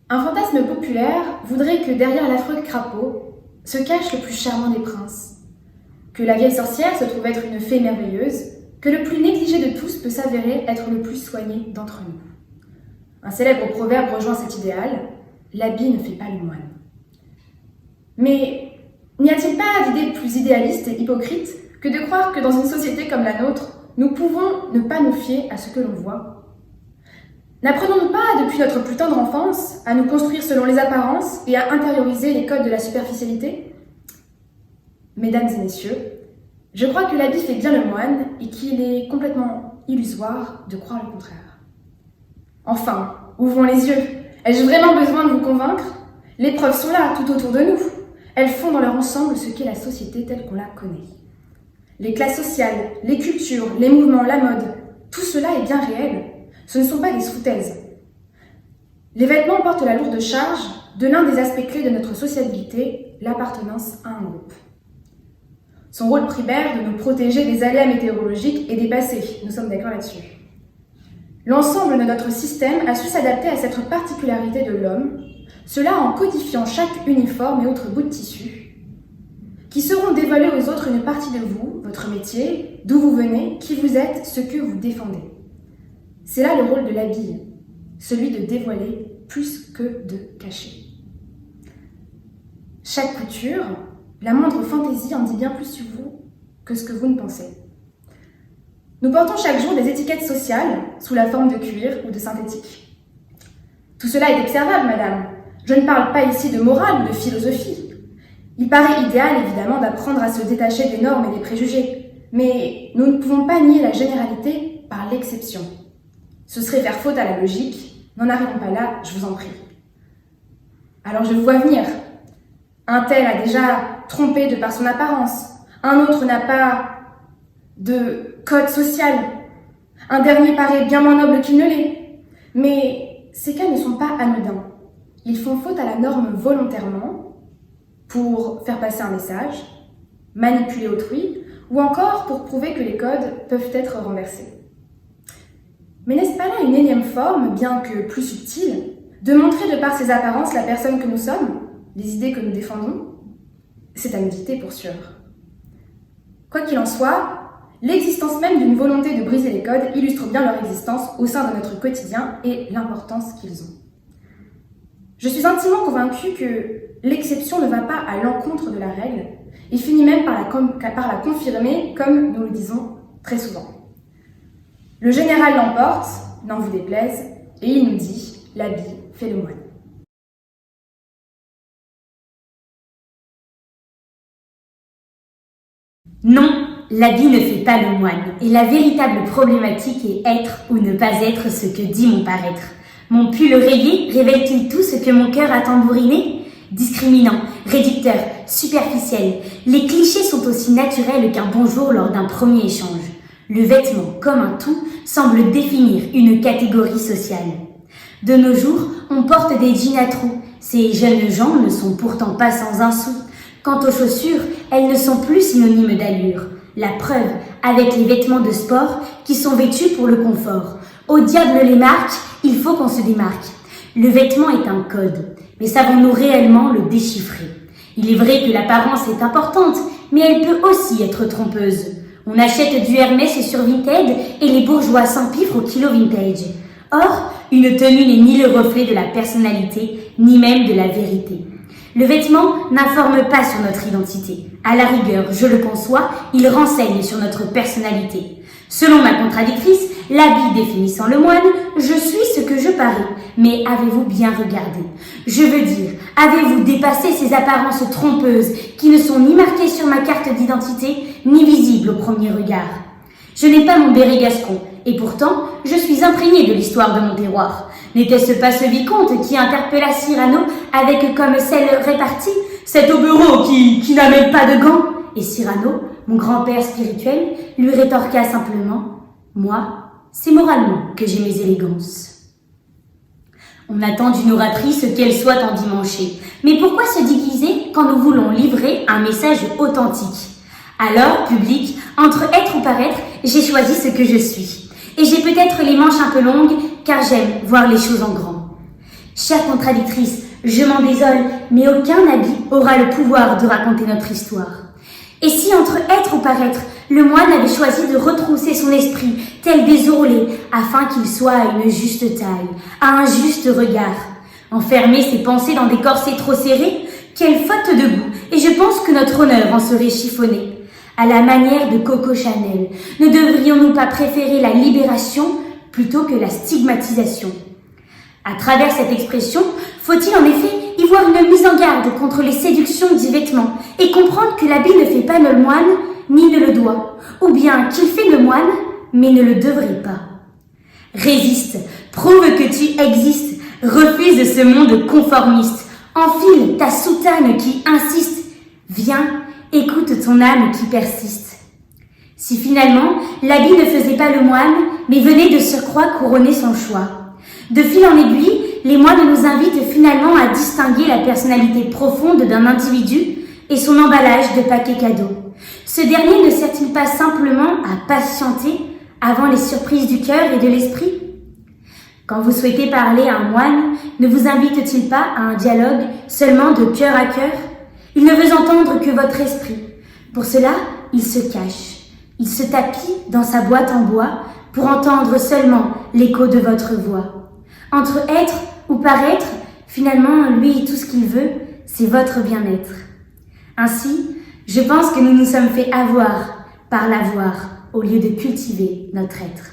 Un fantasme populaire voudrait que derrière l'affreux crapaud se cache le plus charmant des princes, que la vieille sorcière se trouve être une fée merveilleuse, que le plus négligé de tous peut s'avérer être le plus soigné d'entre nous. Un célèbre proverbe rejoint cet idéal, l'habit ne fait pas le moine. Mais n'y a-t-il pas d'idée plus idéaliste et hypocrite que de croire que dans une société comme la nôtre, nous pouvons ne pas nous fier à ce que l'on voit ? N'apprenons-nous pas, depuis notre plus tendre enfance, à nous construire selon les apparences et à intérioriser les codes de la superficialité ? Mesdames et messieurs, je crois que l'habit fait bien le moine et qu'il est complètement illusoire de croire le contraire. Enfin, ouvrons les yeux. Ai-je vraiment besoin de vous convaincre ? Les preuves sont là, tout autour de nous. Elles font dans leur ensemble ce qu'est la société telle qu'on la connaît. Les classes sociales, les cultures, les mouvements, la mode, tout cela est bien réel. Ce ne sont pas des sous-thèses. Les vêtements portent la lourde charge de l'un des aspects clés de notre sociabilité, l'appartenance à un groupe. Son rôle primaire de nous protéger des aléas météorologiques est dépassé, nous sommes d'accord là-dessus. L'ensemble de notre système a su s'adapter à cette particularité de l'homme, cela en codifiant chaque uniforme et autres bouts de tissu, qui seront dévoilés aux autres une partie de vous, votre métier, d'où vous venez, qui vous êtes, ce que vous défendez. C'est là le rôle de l'habit, celui de dévoiler plus que de cacher. Chaque couture, la moindre fantaisie en dit bien plus sur vous que ce que vous ne pensez. Nous portons chaque jour des étiquettes sociales sous la forme de cuir ou de synthétique. Tout cela est observable, madame. Je ne parle pas ici de morale ou de philosophie. Il paraît idéal, évidemment, d'apprendre à se détacher des normes et des préjugés, mais nous ne pouvons pas nier la généralité par l'exception. Ce serait faire faute à la logique. N'en arrivons pas là, je vous en prie. Alors je vous vois venir. Un tel a déjà trompé de par son apparence. Un autre n'a pas de code social. Un dernier paraît bien moins noble qu'il ne l'est. Mais ces cas ne sont pas anodins. Ils font faute à la norme volontairement pour faire passer un message, manipuler autrui, ou encore pour prouver que les codes peuvent être renversés. Mais n'est-ce pas là une énième forme, bien que plus subtile, de montrer de par ses apparences la personne que nous sommes, les idées que nous défendons ? C'est à méditer pour sûr. Quoi qu'il en soit, l'existence même d'une volonté de briser les codes illustre bien leur existence au sein de notre quotidien et l'importance qu'ils ont. Je suis intimement convaincue que l'exception ne va pas à l'encontre de la règle et finit même par la confirmer, comme nous le disons très souvent. Le général l'emporte, n'en vous déplaise, et il nous dit « l'habit fait le moine ». Non, l'habit ne fait pas le moine, et la véritable problématique est être ou ne pas être ce que dit mon paraître. Mon pull rayé révèle-t-il tout ce que mon cœur a tambouriné ? Discriminant, réducteur, superficiel, les clichés sont aussi naturels qu'un bonjour lors d'un premier échange. Le vêtement, comme un tout, semble définir une catégorie sociale. De nos jours, on porte des jeans à trous. Ces jeunes gens ne sont pourtant pas sans un sou. Quant aux chaussures, elles ne sont plus synonymes d'allure. La preuve, avec les vêtements de sport qui sont vêtus pour le confort. Au diable les marques, il faut qu'on se démarque. Le vêtement est un code, mais savons-nous réellement le déchiffrer ? Il est vrai que l'apparence est importante, mais elle peut aussi être trompeuse. On achète du Hermès sur Vinted et les bourgeois s'empiffrent au kilo vintage. Or, une tenue n'est ni le reflet de la personnalité, ni même de la vérité. Le vêtement n'informe pas sur notre identité. À la rigueur, je le conçois, il renseigne sur notre personnalité. Selon ma contradictrice, l'habit définissant le moine, je suis ce que je parais. Mais avez-vous bien regardé ? Je veux dire, avez-vous dépassé ces apparences trompeuses qui ne sont ni marquées sur ma carte d'identité, ni visibles au premier regard ? Je n'ai pas mon béret gascon, et pourtant, je suis imprégnée de l'histoire de mon terroir. N'était-ce pas ce vicomte qui interpella Cyrano avec comme celle répartie « cet hobereau qui n'a même pas de gants ?» Et Cyrano, mon grand-père spirituel, lui rétorqua simplement « Moi, c'est moralement que j'ai mes élégances. » On attend d'une oratrice qu'elle soit endimanchée. Mais pourquoi se déguiser quand nous voulons livrer un message authentique ? Alors, public, entre être ou paraître, j'ai choisi ce que je suis. Et j'ai peut-être les manches un peu longues, car j'aime voir les choses en grand. Chère contradictrice, je m'en désole, mais aucun habit aura le pouvoir de raconter notre histoire. Et si entre être ou paraître, le moine avait choisi de retrousser son esprit tel des ourlets afin qu'il soit à une juste taille, à un juste regard. Enfermer ses pensées dans des corsets trop serrés, quelle faute de goût, et je pense que notre honneur en serait chiffonné. À la manière de Coco Chanel, ne devrions-nous pas préférer la libération plutôt que la stigmatisation? À travers cette expression, faut-il en effet y voir une mise en garde contre les séductions du vêtement et comprendre que l'habit ne fait pas le moine ni ne le doit, ou bien qu'il fait le moine mais ne le devrait pas. Résiste, prouve que tu existes, refuse ce monde conformiste, enfile ta soutane qui insiste, viens, écoute ton âme qui persiste. Si finalement l'habit ne faisait pas le moine mais venait de surcroît couronner son choix, de fil en aiguille, les moines nous invitent finalement à distinguer la personnalité profonde d'un individu et son emballage de paquets cadeaux. Ce dernier ne sert-il pas simplement à patienter avant les surprises du cœur et de l'esprit? Quand vous souhaitez parler à un moine, ne vous invite-t-il pas à un dialogue seulement de cœur à cœur? Il ne veut entendre que votre esprit. Pour cela, il se cache. Il se tapit dans sa boîte en bois pour entendre seulement l'écho de votre voix. Entre être ou paraître, finalement, lui, tout ce qu'il veut, c'est votre bien-être. Ainsi, je pense que nous nous sommes fait avoir par l'avoir au lieu de cultiver notre être.